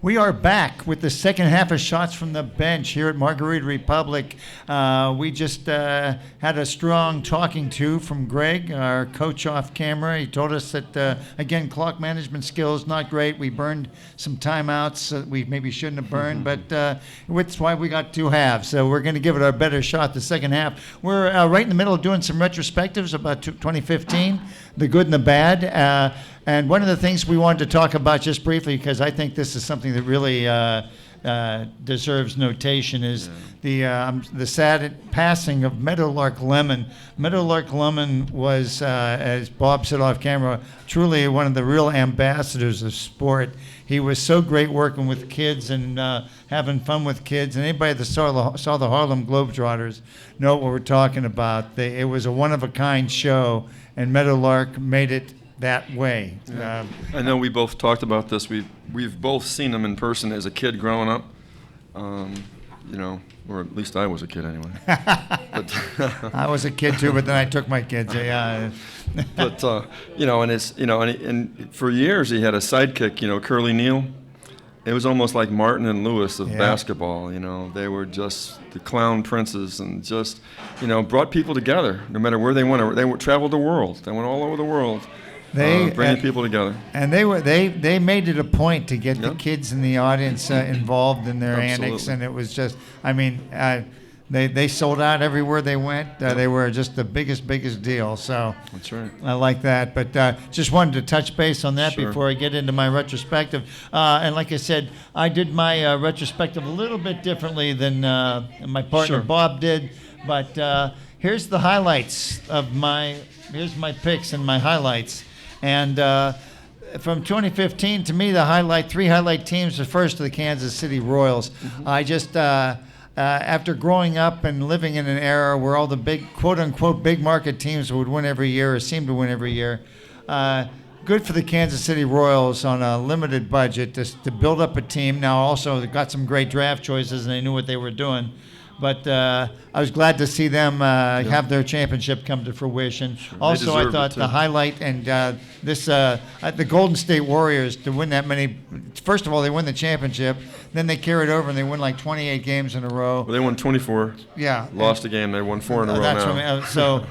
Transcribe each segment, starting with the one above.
We are back with the second half of Shots from the Bench here at Margarita Republic. We just had a strong talking to from Greg, our coach off camera. He told us that, again, clock management skills not great. We burned some timeouts that we maybe shouldn't have burned, but that's why we got two halves. So we're going to give it our better shot the second half. We're right in the middle of doing some retrospectives about 2015, the good and the bad. And one of the things we wanted to talk about just briefly, because I think this is something that really deserves notation, is the sad passing of Meadowlark Lemon. Meadowlark Lemon was, as Bob said off camera, truly one of the real ambassadors of sport. He was so great working with kids and having fun with kids. And anybody that saw the Harlem Globetrotters know what we're talking about. It was a one-of-a-kind show, and Meadowlark made it that way. Yeah. I know we both talked about this. We've both seen him in person as a kid growing up. Or at least I was a kid anyway. I was a kid too, but then I took my kids. Yeah. But and for years he had a sidekick, Curly Neal. It was almost like Martin and Lewis of basketball. They were just the clown princes and just, brought people together no matter where they went. They traveled the world. They went all over the world. Bringing people together. And they made it a point to get the kids in the audience involved in their antics, and it was just, they sold out everywhere they went. They were just the biggest deal. So that's right. I like that. But just wanted to touch base on that before I get into my retrospective. And like I said, I did my retrospective a little bit differently than my partner Bob did. But here's the highlights of here's my picks and my highlights. And from 2015, to me, the three highlight teams, the first of the Kansas City Royals. Mm-hmm. I just, after growing up and living in an era where all the big, quote-unquote, big market teams would win every year or seem to win every year, good for the Kansas City Royals on a limited budget to build up a team. Now, also, they got some great draft choices, and they knew what they were doing. But I was glad to see them have their championship come to fruition. Sure. Also, I thought the highlight and the Golden State Warriors to win that many. First of all, they win the championship. Then they carried over and they won like 28 games in a row. Well, they won 24. Yeah. Lost a game. They won 4 in a row now.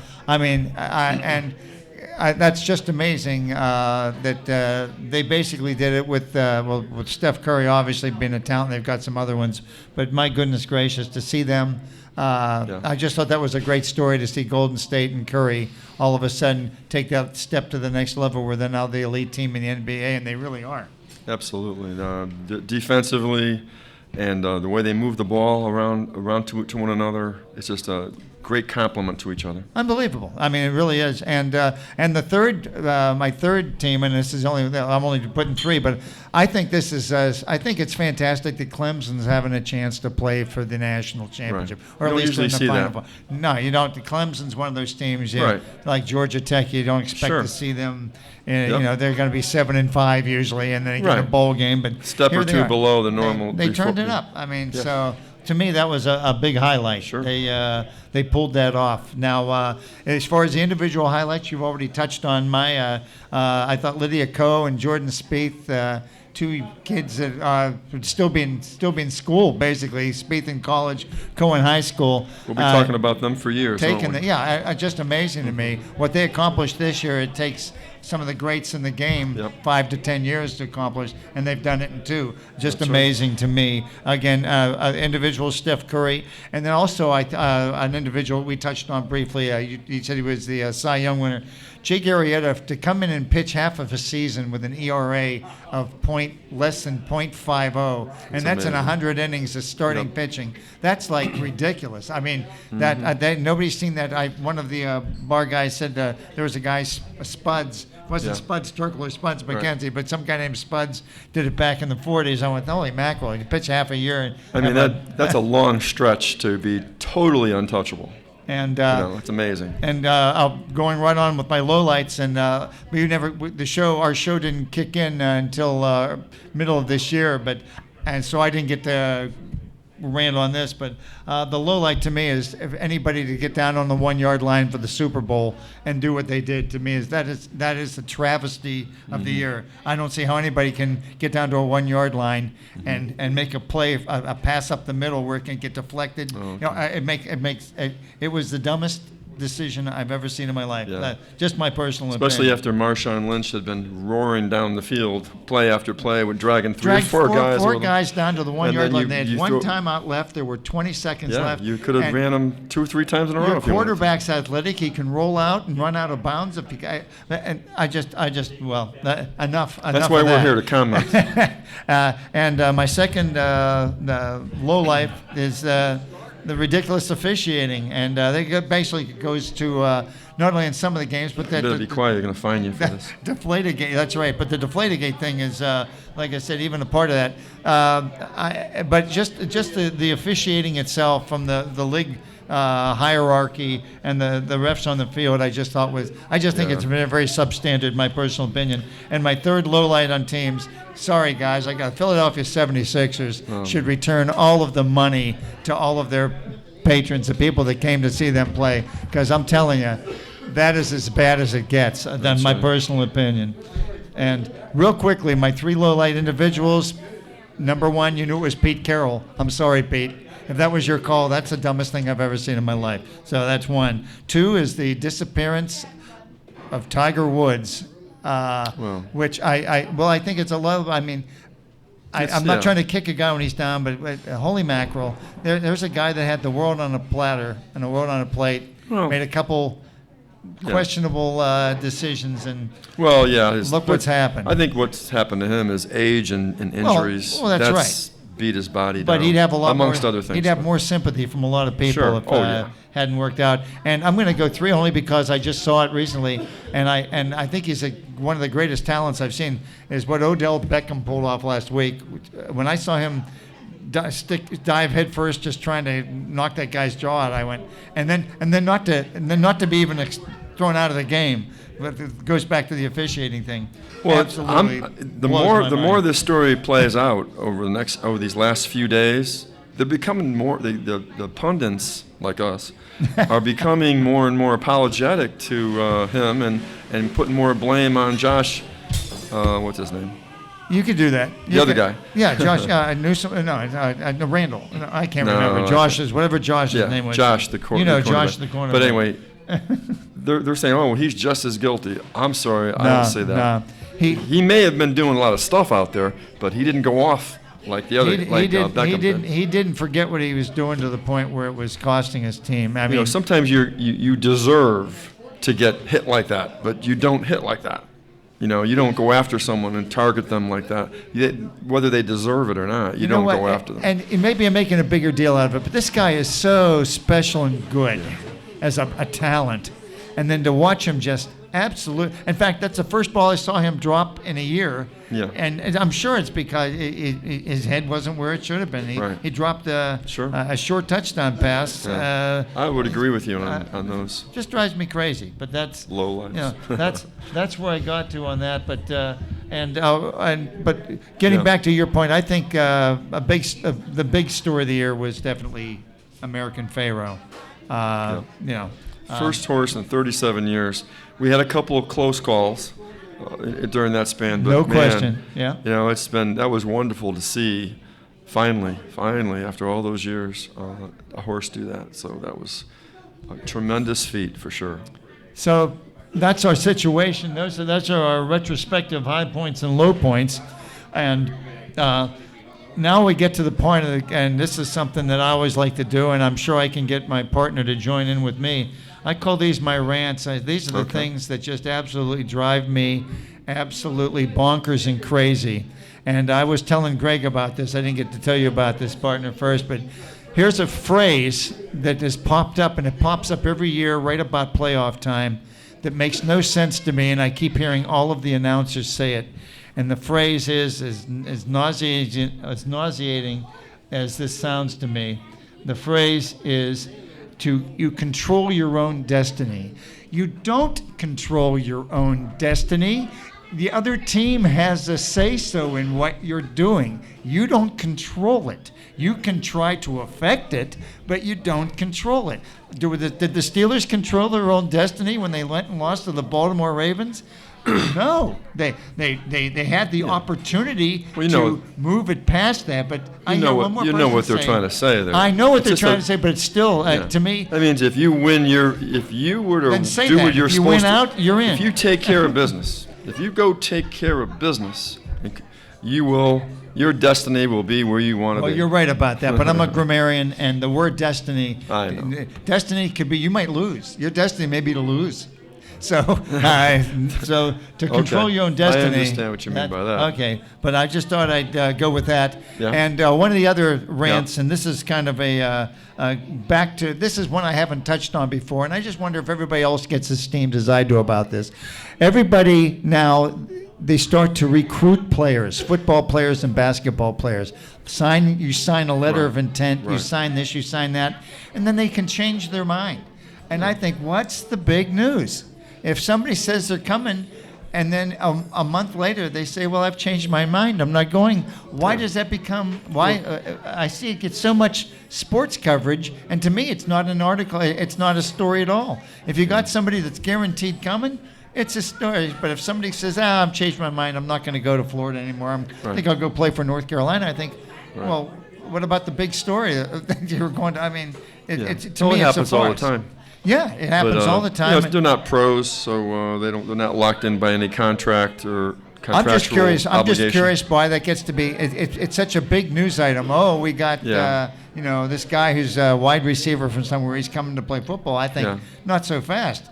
That's just amazing that they basically did it with Steph Curry obviously being a talent. They've got some other ones, but my goodness gracious, to see them, I just thought that was a great story to see Golden State and Curry all of a sudden take that step to the next level where they're now the elite team in the NBA, and they really are. Absolutely. Defensively and the way they move the ball around to one another, it's just a great compliment to each other. Unbelievable. I mean, it really is. And the third, my third team, and this is I'm only putting three, but I think this is, I think it's fantastic that Clemson's having a chance to play for the national championship, or at least in the final. No, you don't. Clemson's one of those teams, like Georgia Tech. You don't expect to see them. They're going to be 7-5 usually, and then they get a bowl game. But step or two below the normal. They turned it up. I mean, so. To me, that was a big highlight. Sure. They pulled that off. Now, as far as the individual highlights, you've already touched on my. I thought Lydia Ko and Jordan Spieth, two kids that still be in school, basically. Spieth in college, Ko in high school. We'll be talking about them for years. Just amazing to me what they accomplished this year. It takes some of the greats in the game 5 to 10 years to accomplish, and they've done it in 2. Just That's amazing right. to me. Again, individual Steph Curry, and then also an individual we touched on briefly. You said he was the Cy Young winner. Jake Arrieta, to come in and pitch half of a season with an ERA of less than .50, and that's in 100 innings of starting pitching. That's like ridiculous. I mean, that nobody's seen that. One of the bar guys said there was a guy, Spuds. Wasn't Spuds Turkle or Spuds McKenzie, but some guy named Spuds did it back in the 40s. I went, holy mackerel, you pitch half a year. That's a long stretch to be totally untouchable. And it's amazing. And going right on with my lowlights, and our show didn't kick in until middle of this year, and so I didn't get to rant on this, but the low light to me is if anybody to get down on the 1 yard line for the Super Bowl and do what they did to me is that is the travesty of the year. I don't see how anybody can get down to a 1 yard line and make a play, a pass up the middle where it can get deflected. Oh, You know, it was the dumbest decision I've ever seen in my life. Yeah. Just my personal Especially opinion. after Marshawn Lynch had been roaring down the field, play after play, with dragging Dragged four guys. four with him. guys down to the 1 And yard then line. you- They had you one throw- timeout left. There were 20 seconds Yeah, left. you could have And ran him 2 or 3 times in a row. Your if you wanted to. quarterback's athletic. He can roll out and run out of bounds. If and enough. That's why we're here to comment. And my second low life is the ridiculous officiating, and basically goes to not only in some of the games, but You that better be quiet. You're going to fine you for this. Deflategate. That's right. But the Deflategate thing is, like I said, even a part of that. But just the officiating itself from the league hierarchy and the refs on the field, I just think it's very, very substandard, my personal opinion. And my third low light on teams. Sorry, guys, I got Philadelphia 76ers should return all of the money to all of their patrons, the people that came to see them play, because I'm telling you, that is as bad as it gets. That's my personal opinion. And real quickly, my 3 low light individuals. Number 1, you knew it was Pete Carroll. I'm sorry, Pete. If that was your call, that's the dumbest thing I've ever seen in my life. So that's 1. 2 is the disappearance of Tiger Woods, which I think it's a love. I mean, I'm not trying to kick a guy when he's down, but holy mackerel, there's a guy that had the world on a platter and the world on a plate, made a couple questionable decisions, and look what's happened. I think what's happened to him is age and injuries. Well, that's right. Beat his body down. But he'd have a lot amongst more, other things. He'd have more sympathy from a lot of people Sure. if hadn't worked out. And I'm going to go 3 only because I just saw it recently, and I think he's one of the greatest talents I've seen is what Odell Beckham pulled off last week. When I saw him dive head first, just trying to knock that guy's jaw out, I went, and then not to be even thrown out of the game. But it goes back to the officiating thing. Well, absolutely. the more this story plays out over these last few days, they're becoming more. The pundits like us are becoming more and more apologetic to him and putting more blame on Josh. What's his name? You could do that. Other guy. Yeah, Josh. I knew some. No, Randall. No, I can't remember. Josh's, whatever Josh's name was. Josh, the corner. You know, Josh, the corner. But anyway, they're saying, "Oh, he's just as guilty." I'm sorry, I don't say that. No. He may have been doing a lot of stuff out there, but he didn't go off like the other. Beckham did. He didn't forget what he was doing to the point where it was costing his team. I mean, sometimes you deserve to get hit like that, but you don't hit like that. You don't go after someone and target them like that, whether they deserve it or not. You don't go after them. And maybe I'm making a bigger deal out of it, but this guy is so special and good as a talent. And then to watch him just absolute. In fact, that's the first ball I saw him drop in a year. Yeah. And I'm sure it's because his head wasn't where it should have been. He dropped a short touchdown pass. Yeah. I would agree with you on those. Just drives me crazy. But that's low life. That's where I got to on that. But but getting back to your point, I think the big story of the year was definitely American Pharaoh. First horse in 37 years. We had a couple of close calls during that span, but no question. Yeah. That was wonderful to see. Finally, after all those years, a horse do that. So that was a tremendous feat for sure. So that's our situation. Those are our retrospective high points and low points, and now we get to the point and this is something that I always like to do, and I'm sure I can get my partner to join in with me. I call these my rants. These are the things that just absolutely drive me absolutely bonkers and crazy. And I was telling Greg about this. I didn't get to tell you about this, partner, first, but here's a phrase that has popped up, and it pops up every year right about playoff time, that makes no sense to me, and I keep hearing all of the announcers say it. And the phrase is as nauseating as this sounds to me. The phrase is, you control your own destiny. You don't control your own destiny. the other team has a say-so in what you're doing. You don't control it. You can try to affect it, but you don't control it. Did the Steelers control their own destiny when they went and lost to the Baltimore Ravens? No, they had the opportunity to move it past that. But I know one more. You know what they're trying to say there. I know what they're trying to say, but it's still to me. That means if you win if you were to then say do that. what you're if you supposed win out, you're in. If you take care of business, if you go take care of business, your destiny will be where you want to be. Well, you're right about that, but I'm a grammarian, and the word destiny. I know. Destiny could be, you might lose. Your destiny may be to lose. So, so to control your own destiny. I understand what you mean by that. Okay, but I just thought I'd go with that. Yeah. And one of the other rants, and this is kind of this is one I haven't touched on before, and I just wonder if everybody else gets as steamed as I do about this. Everybody now, they start to recruit players, football players and basketball players. You sign a letter of intent, you sign this, you sign that, and then they can change their mind. And I think, what's the big news? If somebody says they're coming, and then a month later they say, well, I've changed my mind, I'm not going. Why does that become, I see it gets so much sports coverage, and to me it's not an article, it's not a story at all. If you got somebody that's guaranteed coming, it's a story. But if somebody says, I've changed my mind, I'm not going to go to Florida anymore, I think I'll go play for North Carolina, I think, well, what about the big story that you were going to, I mean, to me it's a happens all the farce. time. Yeah, it happens all the time. They're not pros, so they're not locked in by any contract or contractual obligation. I'm just curious why that gets to be. It's such a big news item. Oh, we got this guy who's a wide receiver from somewhere. He's coming to play football. I think not so fast.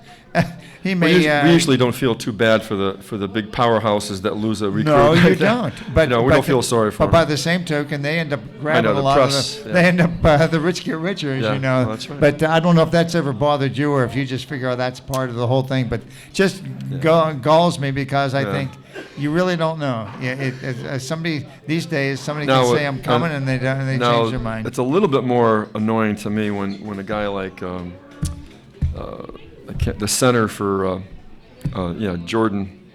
He may. We usually don't feel too bad for the big powerhouses that lose a recruit. No, you don't. But we don't feel sorry for them. But by the same token, they end up grabbing a lot of the. They end up the rich get richer, as you know. That's right. But I don't know if that's ever bothered you, or if you just figure that's part of the whole thing. But just galls me because I think you really don't know. Somebody these days, somebody can say I'm coming, and they change their mind. It's a little bit more annoying to me when a guy like. The center for Jordan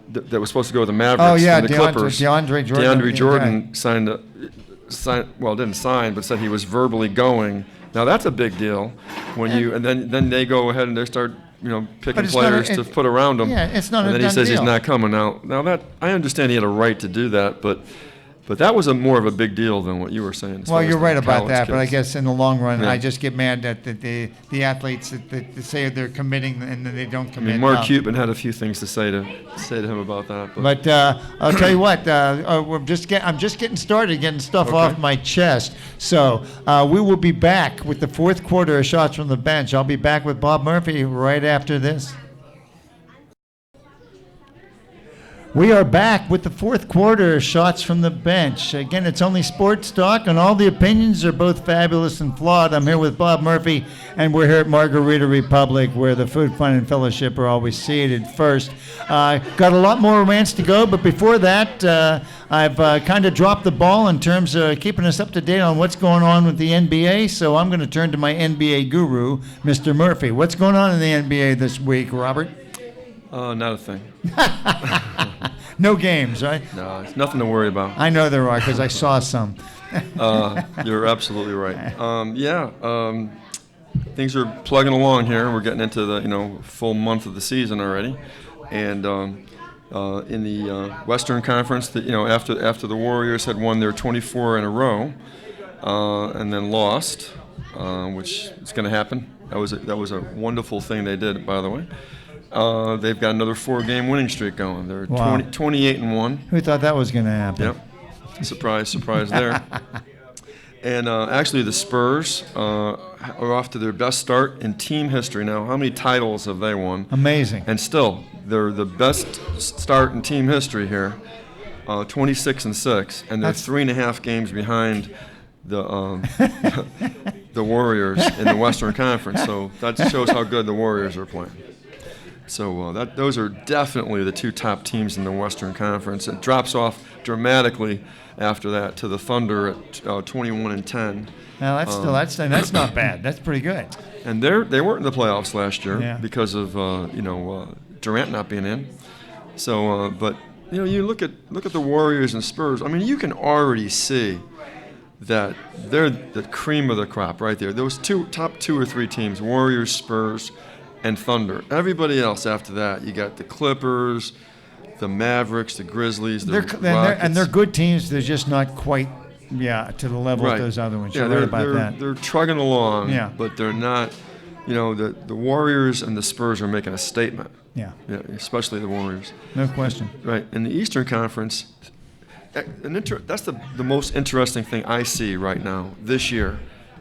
that was supposed to go with the Mavericks and the Clippers. DeAndre Jordan didn't sign, but said he was verbally going. Now that's a big deal when and then they go ahead and they start picking players to put around him. Yeah, it's not and then he says he's not coming. Now that I understand he had a right to do that, but that was more of a big deal than what you were saying. Well, you're right about that, but I guess in the long run, I just get mad at the athletes that say they're committing and then they don't commit. I mean, Mark Cuban had a few things to say to him about that. But I'll tell you what, I'm just getting started, getting stuff off my chest. So we will be back with the fourth quarter of Shots from the Bench. I'll be back with Bob Murphy right after this. We are back with the fourth quarter Shots from the Bench. Again, it's only sports talk, and all the opinions are both fabulous and flawed. I'm here with Bob Murphy, and we're here at Margarita Republic, where the Food, Fun, and Fellowship are always seated first. Got a lot more rants to go, but before that, I've kind of dropped the ball in terms of keeping us up to date on what's going on with the NBA, so I'm going to turn to my NBA guru, Mr. Murphy. What's going on in the NBA this week, Robert? Not a thing. No games, right? No, it's nothing to worry about. I know there are because I saw some. You're absolutely right. Things are plugging along here. We're getting into the full month of the season already, and in the Western Conference, after the Warriors had won their 24 in a row, and then lost, which is going to happen. That was a wonderful thing they did, by the way. They've got another 4-game winning streak going. They're 28-1. Who thought that was going to happen? Yep. Surprise there. And actually, the Spurs are off to their best start in team history now. How many titles have they won? Amazing. And still, they're the best start in team history here, 26-6, and they're 3.5 games behind the Warriors in the Western Conference. So that shows how good the Warriors are playing. So those are definitely the two top teams in the Western Conference. It drops off dramatically after that to the Thunder at 21-10. Now that's not bad. That's pretty good. And they weren't in the playoffs last year because of Durant not being in. So, but you look at the Warriors and Spurs. I mean, you can already see that they're the cream of the crop right there. Those top two or three teams: Warriors, Spurs, and Thunder. Everybody else after that, you got the Clippers, the Mavericks, the Grizzlies, the Rockets. And they're good teams. They're just not quite, to the level of those other ones. You're right about that. They're trugging along, but they're not. The Warriors and the Spurs are making a statement. Yeah, especially the Warriors. No question. Right. In the Eastern Conference, that's the most interesting thing I see right now this year,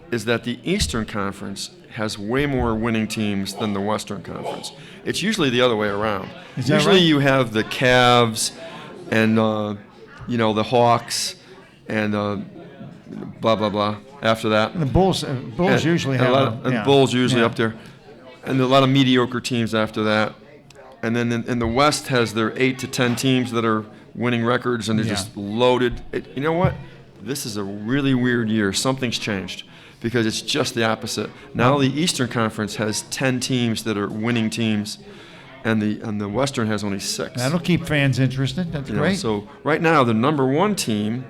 is that the Eastern Conference has way more winning teams than the Western Conference. It's usually the other way around. Is that usually right? you have the Cavs and the Hawks and blah blah blah. After that, And the Bulls usually have Bulls usually up there, and a lot of mediocre teams after that. And then in the West has their 8 to 10 teams that are winning records, and they're just loaded. You know what? This is a really weird year. Something's changed because it's just the opposite. Now the Eastern Conference has 10 teams that are winning teams, and the Western has only 6. That'll keep fans interested. That's great. So right now the number one team,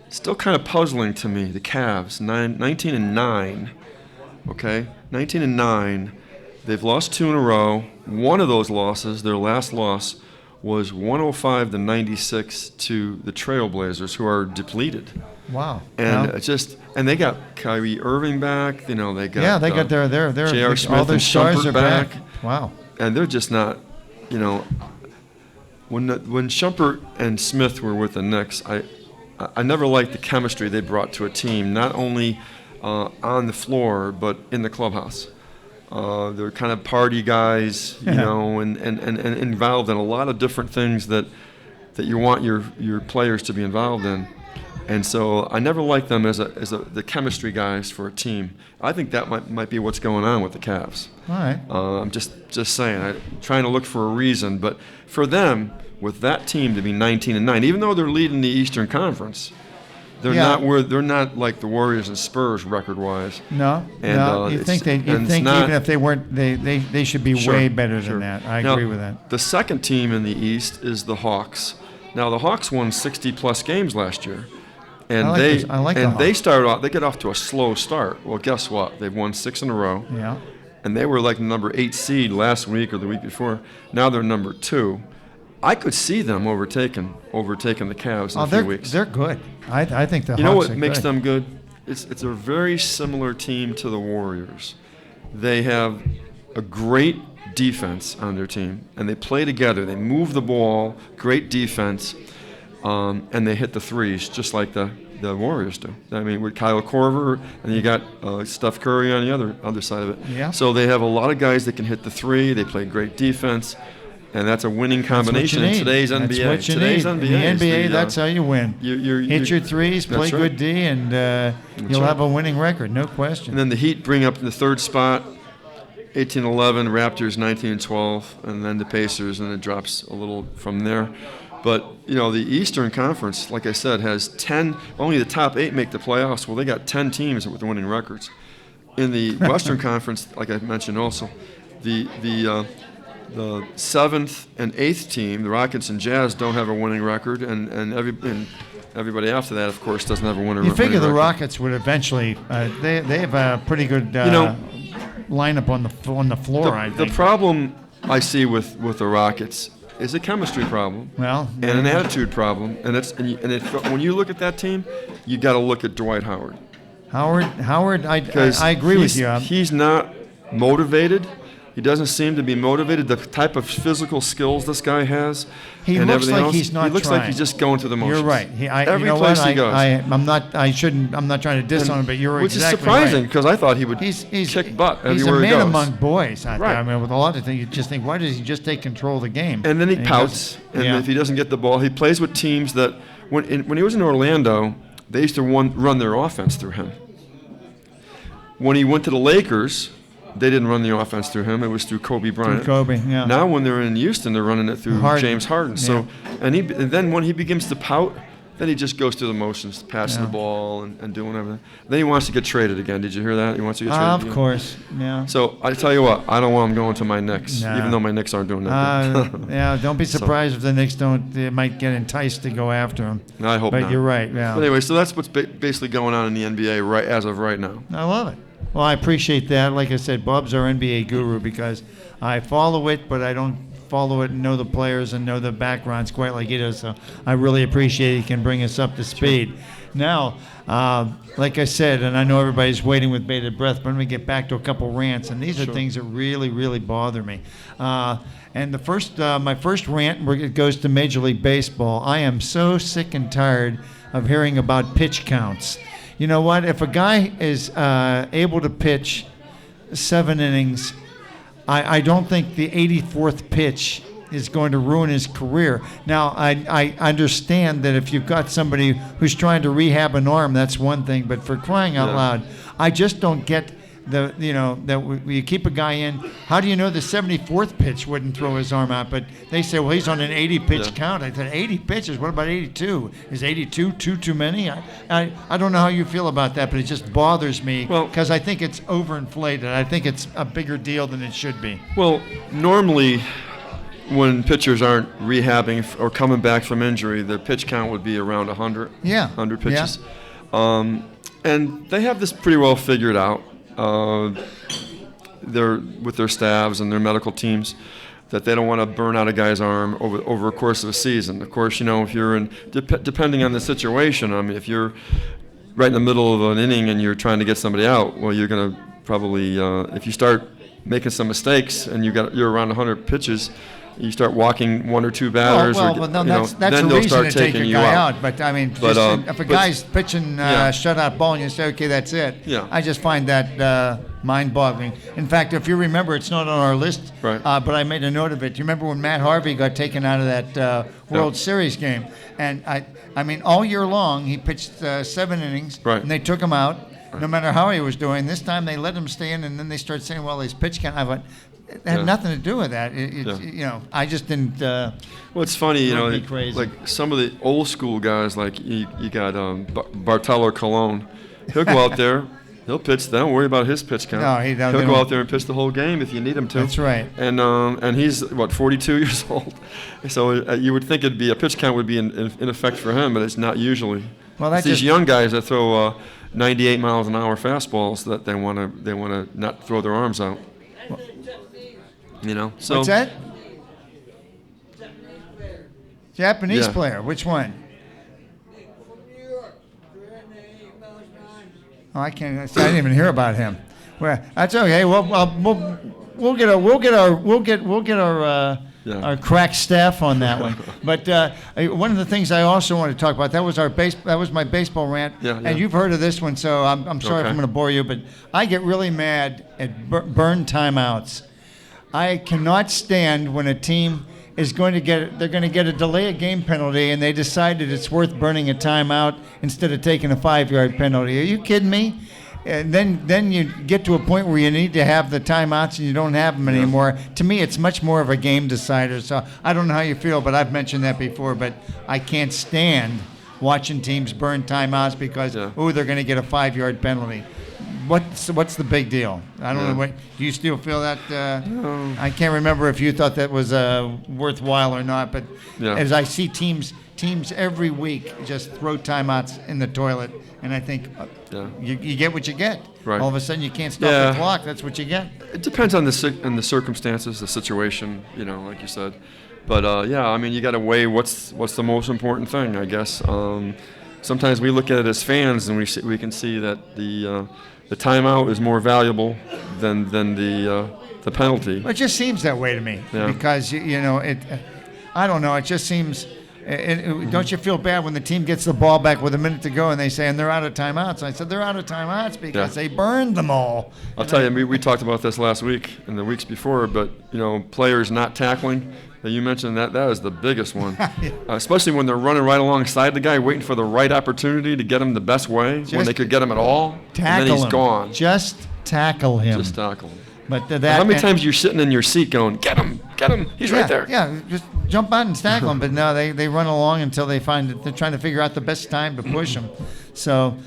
still kind of puzzling to me, the Cavs, 19-9. Okay, 19-9. They've lost 2 in a row. One of those losses, their last loss, was 105-96 to the Trailblazers, who are depleted. Wow. And and they got Kyrie Irving back. They got they got their J.R. Smith all their and stars Shumpert are back. Wow. And they're just not, when Shumpert and Smith were with the Knicks, I never liked the chemistry they brought to a team, not only on the floor but in the clubhouse. They're kind of party guys, and involved in a lot of different things that you want your players to be involved in. And so I never liked them as the chemistry guys for a team. I think that might be what's going on with the Cavs. All right. I'm just saying, I'm trying to look for a reason. But for them, with that team to be 19-9, even though they're leading the Eastern Conference, they're not like the Warriors and Spurs record-wise. No, you think even if they weren't, they should be way better than that. I agree with that. The second team in the East is the Hawks. Now the Hawks won 60-plus games last year, and they started off. They get off to a slow start. Well, guess what? They've won 6 in a row. Yeah. And they were like number 8 seed last week or the week before. Now they're number 2. I could see them overtaking the Cavs in a few weeks. They're good. I think the Hawks You know what are makes good. them good? It's a very similar team to the Warriors. They have a great defense on their team, and they play together. They move the ball, great defense, and they hit the threes just like the Warriors do. I mean, with Kyle Korver, and you got Steph Curry on the other side of it. Yeah. So they have a lot of guys that can hit the three. They play great defense. And that's a winning combination in today's NBA. That's what you need. In the NBA, that's how you win. Hit your threes, play good D, and you'll have a winning record, no question. And then the Heat bring up the third spot, 18-11, Raptors 19-12, and then the Pacers, and it drops a little from there. But, the Eastern Conference, like I said, has 10, only the top 8 make the playoffs. Well, they got 10 teams with winning records. In the Western Conference, like I mentioned also, the 7th and 8th team, the Rockets and Jazz, don't have a winning record, and everybody after that, of course, doesn't have a winning record. You figure the Rockets would eventually they have a pretty good lineup on the floor, I think. The problem I see with the Rockets is a chemistry problem, and an attitude problem, and when you look at that team, you got to look at Dwight Howard. Howard, I agree with you. He's not motivated. He doesn't seem to be motivated. The type of physical skills this guy has, he and looks everything like else, he's not he looks trying. like he's just going through the motions. You're right. Every place he goes. I'm not trying to diss on him, but you're which exactly is surprising right. because I thought he would kick butt everywhere he goes. He's a man among boys. Right. I mean, with a lot of things, you just think, why does he just take control of the game? And then he pouts, and if he doesn't get the ball, he plays with teams that, when he was in Orlando, they used to run their offense through him. When he went to the Lakers, they didn't run the offense through him. It was through Kobe Bryant. Now when they're in Houston, they're running it through James Harden. So, and then when he begins to pout, then he just goes through the motions, passing Yeah. the ball and doing everything. Then he wants to get traded again. Did you hear that? He wants to get traded Of again. course, yeah. So I tell you what, I don't want him going to my Knicks, Nah. even though my Knicks aren't doing that good. Yeah, don't be surprised if the Knicks they might get enticed to go after him. No, I hope But not. you're right, yeah. But anyway, so that's what's basically going on in the NBA right as of right now. I love it. Well, I appreciate that. Like I said, Bob's our NBA guru because I follow it, but I don't follow it and know the players and know the backgrounds quite like he does. So I really appreciate he can bring us up to speed. Now, like I said, and I know everybody's waiting with bated breath, but let me get back to a couple rants. And these are things that really, really bother me. And the first, my first rant it goes to Major League Baseball. I am so sick and tired of hearing about pitch counts. You know what? If a guy is able to pitch 7 innings, I don't think the 84th pitch is going to ruin his career. Now, I understand that if you've got somebody who's trying to rehab an arm, that's one thing. But for crying out loud, I just don't get that you keep a guy in. How do you know the 74th pitch wouldn't throw his arm out? But they say, well, he's on an 80-pitch count. I said, 80 pitches? What about 82? Is 82 too many? I don't know how you feel about that, but it just bothers me because I think it's overinflated. I think it's a bigger deal than it should be. Well, normally when pitchers aren't rehabbing or coming back from injury, their pitch count would be around 100. Yeah. 100 pitches. Yeah. And they have this pretty well figured out. They're with their staffs and their medical teams that they don't want to burn out a guy's arm over a course of a season. Of course, if you're in depending on the situation. I mean, if you're right in the middle of an inning and you're trying to get somebody out, well, you're going to probably if you start making some mistakes and you're around 100 pitches. You start walking 1 or 2 batters, that's then a they'll reason start to take taking a you guy out. But I mean, if a guy's pitching shutout ball and you say, okay, that's it. Yeah. I just find that mind-boggling. In fact, if you remember, it's not on our list, right. But I made a note of it. You remember when Matt Harvey got taken out of that World Series game? And I mean, all year long he pitched 7 innings, right. and they took him out. No matter how he was doing, this time they let him stay in, and then they started saying, well, his pitch count. I went, it had nothing to do with that. I just didn't. Well, it's funny, crazy. like some of the old school guys, like you got Bartolo Colon. He'll go out there, he'll pitch. Don't worry about his pitch count. No, he'll go out there and pitch the whole game if you need him to. That's right. And he's 42 years old. So you would think it'd be a pitch count would be in effect for him, but it's not usually. Well, that's these young guys that throw 98 miles an hour fastballs that they want to not throw their arms out. So what's that? Japanese player. Which one? Oh, I can't. I didn't even hear about him. Well, that's okay. Well, we'll get our crack staff on that one. But one of the things I also want to talk about that was my baseball rant. Yeah. And you've heard of this one, so I'm sorry if I'm going to bore you, but I get really mad at burn timeouts. I cannot stand when a team is going to get a delay of game penalty and they decided it's worth burning a timeout instead of taking a 5-yard penalty. Are you kidding me? And then you get to a point where you need to have the timeouts and you don't have them anymore. To me, it's much more of a game decider. So I don't know how you feel, but I've mentioned that before. But I can't stand watching teams burn timeouts because they're going to get a 5-yard penalty. What's the big deal? I don't know. Do you still feel that? I can't remember if you thought that was worthwhile or not. But as I see teams every week just throw timeouts in the toilet, and I think you get what you get. Right. All of a sudden you can't stop the clock. That's what you get. It depends on the circumstances, the situation. Like you said. But I mean, you got to weigh what's the most important thing, I guess. Sometimes we look at it as fans, and we can see that the timeout is more valuable than the penalty. Well, it just seems that way to me because I don't know. It just seems. Don't you feel bad when the team gets the ball back with a minute to go and they say, and they're out of timeouts? I said, they're out of timeouts because they burned them all. I'll tell you, we talked about this last week and the weeks before, but, players not tackling, you mentioned that is the biggest one, especially when they're running right alongside the guy, waiting for the right opportunity to get him the best way, when they could get him at all, and then he's gone. Just tackle him. Just tackle him. But how many times you're sitting in your seat going, get him, Get him. He's right there. Yeah, just jump out and tackle them. But no, they run along until they find it. They're trying to figure out the best time to push them. So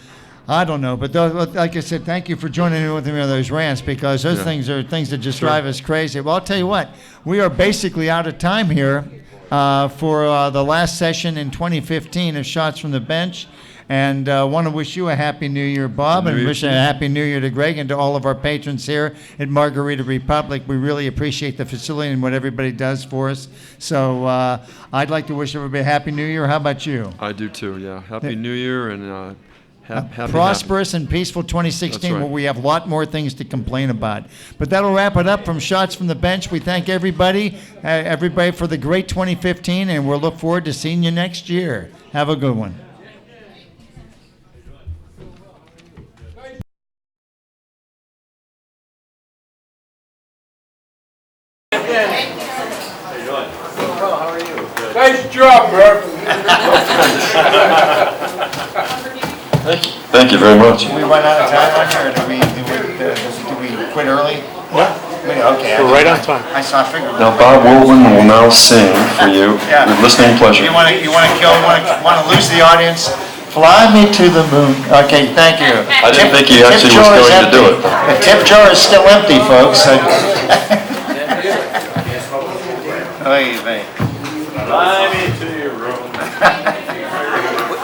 I don't know. But like I said, thank you for joining in with me on those rants, because those things are things that just drive us crazy. Well, I'll tell you what, we are basically out of time here for the last session in 2015 of Shots from the Bench. And want to wish you a Happy New Year, Bob, and wish a Happy New Year to Greg and to all of our patrons here at Margarita Republic. We really appreciate the facility and what everybody does for us. So I'd like to wish everybody a Happy New Year. How about you? I do too, yeah. Happy New Year and happy. Prosperous and peaceful 2016, right. where we have a lot more things to complain about. But that'll wrap it up from Shots from the Bench. We thank everybody for the great 2015, and we'll look forward to seeing you next year. Have a good one. Nice job, bro. Thank you very much. Did we run out of time on here, or do we quit early? What? Okay. We're right on time. I saw a figure. Now Bob Wiltman will now sing for you with listening pleasure. You want to lose the audience? Fly me to the moon. Okay, thank you. I didn't think he actually was going to do it. The tip jar is still empty, folks. Oy vey. Fly me to your room.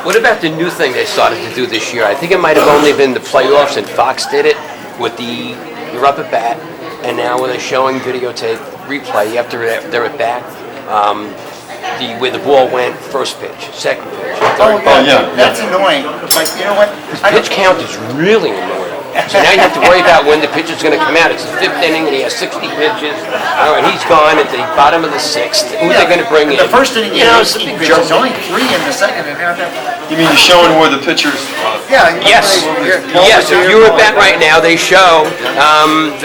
What about the new thing they started to do this year? I think it might have only been the playoffs, and Fox did it with you're up at bat, and now when they're showing videotape replay, you have to they're at bat. Where the ball went, first pitch, second pitch, third pitch. That's annoying. But you know what? Pitch count is really annoying. So now you have to worry about when the pitch is going to come out. It's the fifth inning, and he has 60 pitches. And he's gone at the bottom of the sixth. Who are they going to bring in? The first inning, it's a big joke. there's only 3 in the second. You mean you're showing where the pitchers? Yes. Yes. If you're at bat right now, they show,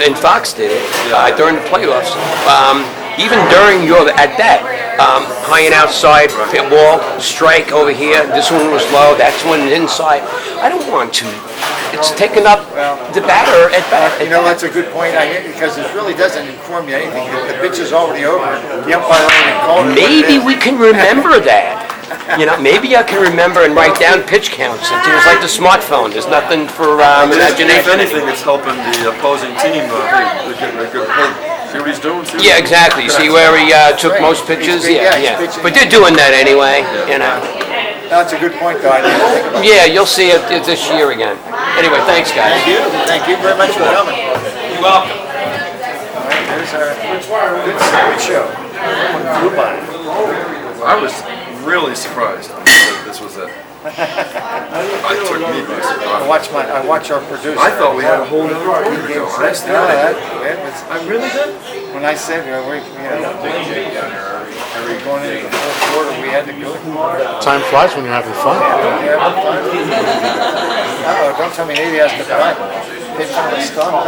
and Fox did it during the playoffs. Even during your at that, high and outside, pit ball, strike over here. This one was low. That's one inside. I don't want to. It's taken up the batter at bat. That's a good point. Because it really doesn't inform you anything. The pitch is already over. The umpire already called it. Maybe we can remember that. Maybe I can remember and write down pitch counts. It's like the smartphone. There's nothing for imagination. If anything, it's helping the opposing team. See what he's doing? Yeah, exactly. See where he took most pitches? Yeah. But they're doing that anyway, That's a good point, though. Yeah, you'll see it this year again. Anyway, thanks, guys. Thank you very much for coming. You're welcome. All right, there's our good show. Flew by. I was really surprised that this was it. I took me by surprise. I watch our producer. I thought we had a whole other quarter to go. I really did. When I said we're going into the fourth quarter, we had to go. Time flies when you're having fun. Don't tell me Navy has to play. Pitch on the stump.